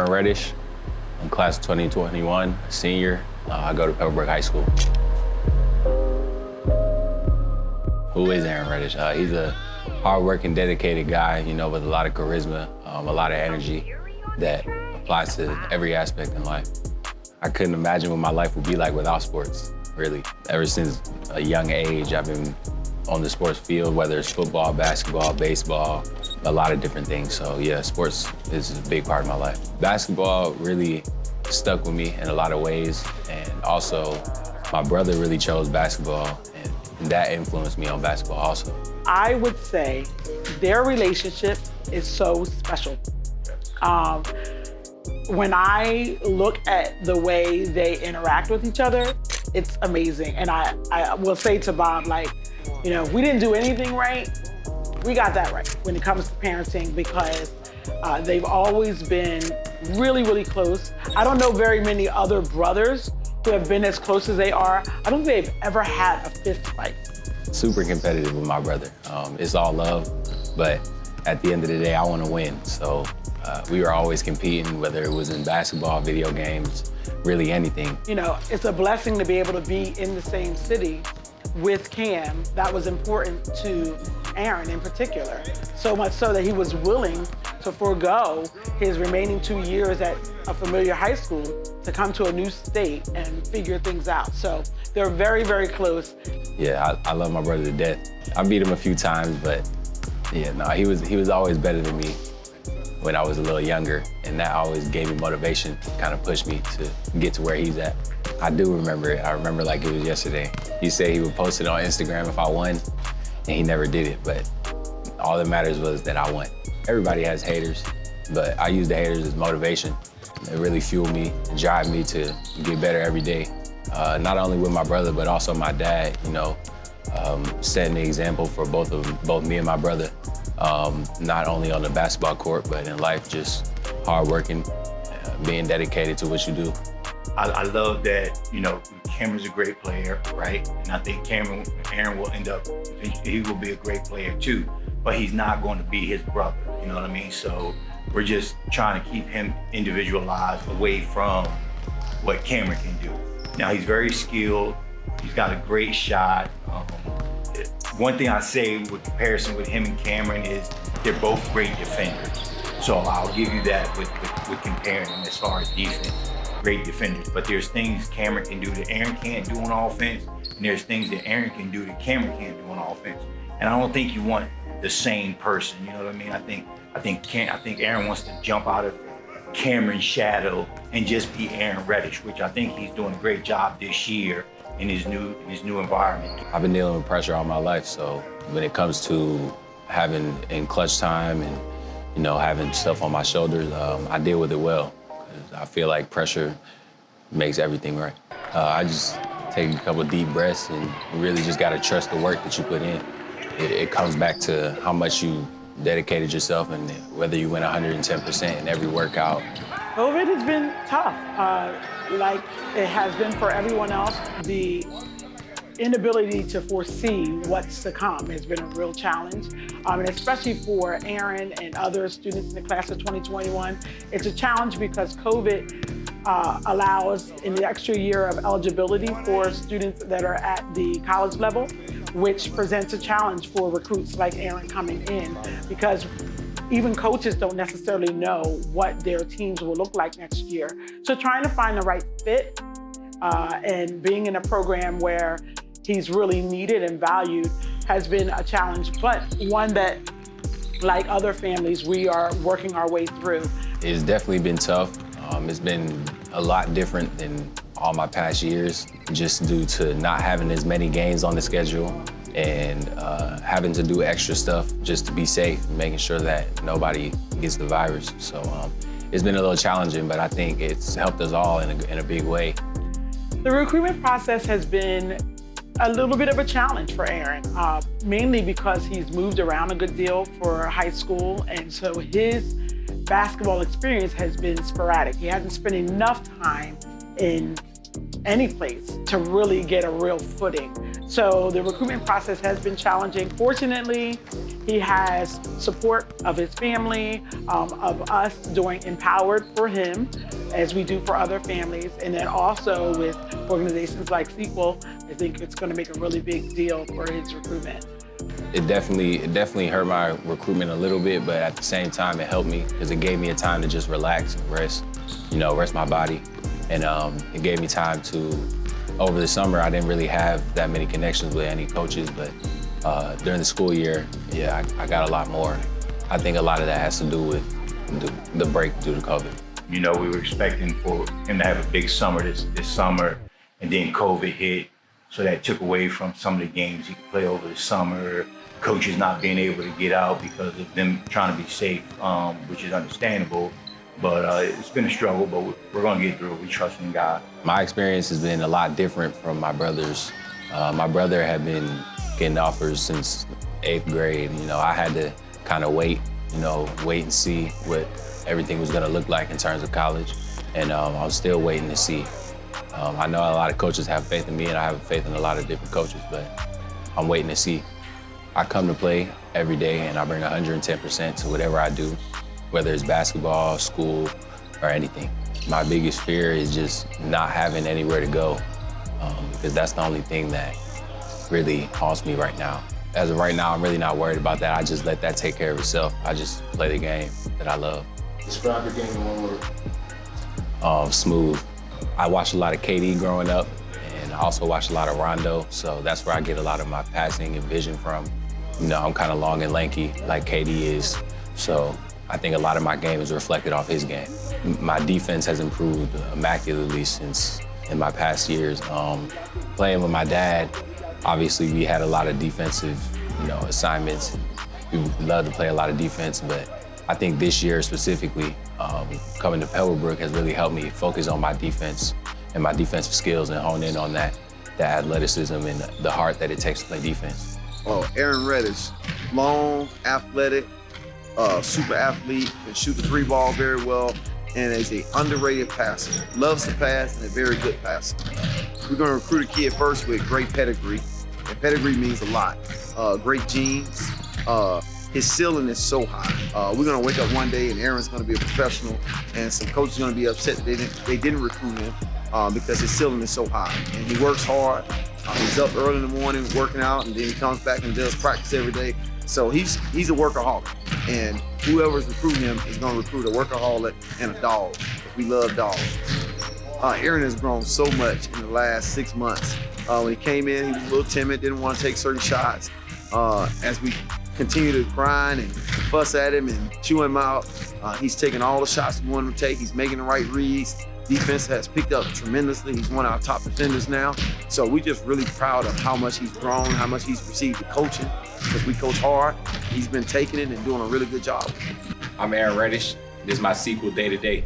Aaron Reddish. I'm class of 2021, senior. I go to Pebblebrook High School. Who is Aaron Reddish? He's a hardworking, dedicated guy, you know, with a lot of charisma, a lot of energy that applies to every aspect in life. I couldn't imagine what my life would be like without sports, really. Ever since a young age, I've been on the sports field, whether it's football, basketball, baseball, a lot of different things. So yeah, sports is a big part of my life. Basketball really stuck with me in a lot of ways. And also, my brother really chose basketball, and that influenced me on basketball also. I would say their relationship is so special. When I look at the way they interact with each other, it's amazing. And I will say to Bob, like, you know, if we didn't do anything right, we got that right when it comes to parenting, because they've always been really, really close. I don't know very many other brothers who have been as close as they are. I don't think they've ever had a fist fight. Super competitive with my brother. It's all love, but at the end of the day, I want to win. So we were always competing, whether it was in basketball, video games, really anything. You know, it's a blessing to be able to be in the same city with Cam. That was important to Aaron in particular. So much so that he was willing to forego his remaining 2 years at a familiar high school to come to a new state and figure things out. So they're very, very close. Yeah, I love my brother to death. I beat him a few times, but yeah, no, he was always better than me when I was a little younger, and that always gave me motivation, kind of pushed me to get to where he's at. I do remember it. I remember like it was yesterday. He said he would post it on Instagram if I won, and he never did it, but all that matters was that I won. Everybody has haters, but I use the haters as motivation. It really fueled me, drive me to get better every day. Not only with my brother, but also my dad, you know, setting the example for both me and my brother, not only on the basketball court, but in life, just hardworking, being dedicated to what you do. I love that, you know, Cameron's a great player, right? And I think Aaron will end up, he will be a great player too, but he's not going to be his brother, you know what I mean? So we're just trying to keep him individualized away from what Cameron can do. Now, he's very skilled. He's got a great shot. One thing I say with comparison with him and Cameron is they're both great defenders. So I'll give you that with comparing them as far as defense. Great defenders, but there's things Cameron can do that Aaron can't do on offense, and there's things that Aaron can do that Cameron can't do on offense. And I don't think you want the same person, you know what I mean? I think Aaron wants to jump out of Cameron's shadow and just be Aaron Reddish, which I think he's doing a great job this year in his new environment. I've been dealing with pressure all my life, so when it comes to having in clutch time and, you know, having stuff on my shoulders, I deal with it well. I feel like pressure makes everything right. I just take a couple deep breaths and really just gotta trust the work that you put in. It comes back to how much you dedicated yourself and whether you went 110% in every workout. COVID has been tough, like it has been for everyone else. The inability to foresee what's to come has been a real challenge, and especially for Aaron and other students in the class of 2021. It's a challenge because COVID allows an extra year of eligibility for students that are at the college level, which presents a challenge for recruits like Aaron coming in, because even coaches don't necessarily know what their teams will look like next year. So trying to find the right fit and being in a program where he's really needed and valued has been a challenge, but one that, like other families, we are working our way through. It's definitely been tough. It's been a lot different than all my past years, just due to not having as many games on the schedule and having to do extra stuff just to be safe, making sure that nobody gets the virus. So it's been a little challenging, but I think it's helped us all in a big way. The recruitment process has been a little bit of a challenge for Aaron, mainly because he's moved around a good deal for high school, and so his basketball experience has been sporadic. He hasn't spent enough time in any place to really get a real footing. So the recruitment process has been challenging. Fortunately, he has support of his family, of us doing Empowered for him, as we do for other families. And then also with organizations like SEQL, I think it's gonna make a really big deal for his recruitment. It definitely hurt my recruitment a little bit, but at the same time, it helped me because it gave me a time to just relax and rest my body. And it gave me time to, over the summer, I didn't really have that many connections with any coaches, but during the school year, yeah, I got a lot more. I think a lot of that has to do with the break due to COVID. You know, we were expecting for him to have a big summer this summer, and then COVID hit. So that took away from some of the games he could play over the summer. Coaches not being able to get out because of them trying to be safe, which is understandable. But it's been a struggle, but we're gonna get through it. We trust in God. My experience has been a lot different from my brother's. My brother had been getting offers since 8th grade. You know, I had to kind of wait and see what everything was gonna look like in terms of college. And I'm still waiting to see. I know a lot of coaches have faith in me, and I have faith in a lot of different coaches, but I'm waiting to see. I come to play every day, and I bring 110% to whatever I do, whether it's basketball, school, or anything. My biggest fear is just not having anywhere to go, because that's the only thing that really haunts me right now. As of right now, I'm really not worried about that. I just let that take care of itself. I just play the game that I love. Describe the game in one word. Smooth. I watched a lot of KD growing up, and I also watched a lot of Rondo, so that's where I get a lot of my passing and vision from. You know, I'm kind of long and lanky like KD is, so I think a lot of my game is reflected off his game. My defense has improved immaculately since in my past years. Playing with my dad, obviously we had a lot of defensive, assignments. We love to play a lot of defense, but I think this year specifically, coming to Pebblebrook has really helped me focus on my defense and my defensive skills and hone in on that athleticism and the heart that it takes to play defense. Oh, Aaron Reddish, long, athletic, super athlete, can shoot the 3 ball very well, and is an underrated passer. Loves to pass and a very good passer. We're gonna recruit a kid first with great pedigree, and pedigree means a lot. Great genes. His ceiling is so high. We're gonna wake up one day and Aaron's gonna be a professional, and some coaches are gonna be upset that they didn't recruit him because his ceiling is so high. And he works hard. He's up early in the morning working out, and then he comes back and does practice every day. So he's a workaholic, and whoever's recruiting him is gonna recruit a workaholic and a dog. We love dogs. Aaron has grown so much in the last 6 months. When he came in, he was a little timid, didn't want to take certain shots. As we continue to grind and fuss at him and chew him out, he's taking all the shots we want him to take. He's making the right reads. Defense has picked up tremendously. He's one of our top defenders now. So we're just really proud of how much he's grown, how much he's received the coaching, because we coach hard. He's been taking it and doing a really good job. I'm Aaron Reddish. This is my SEQL day-to-day.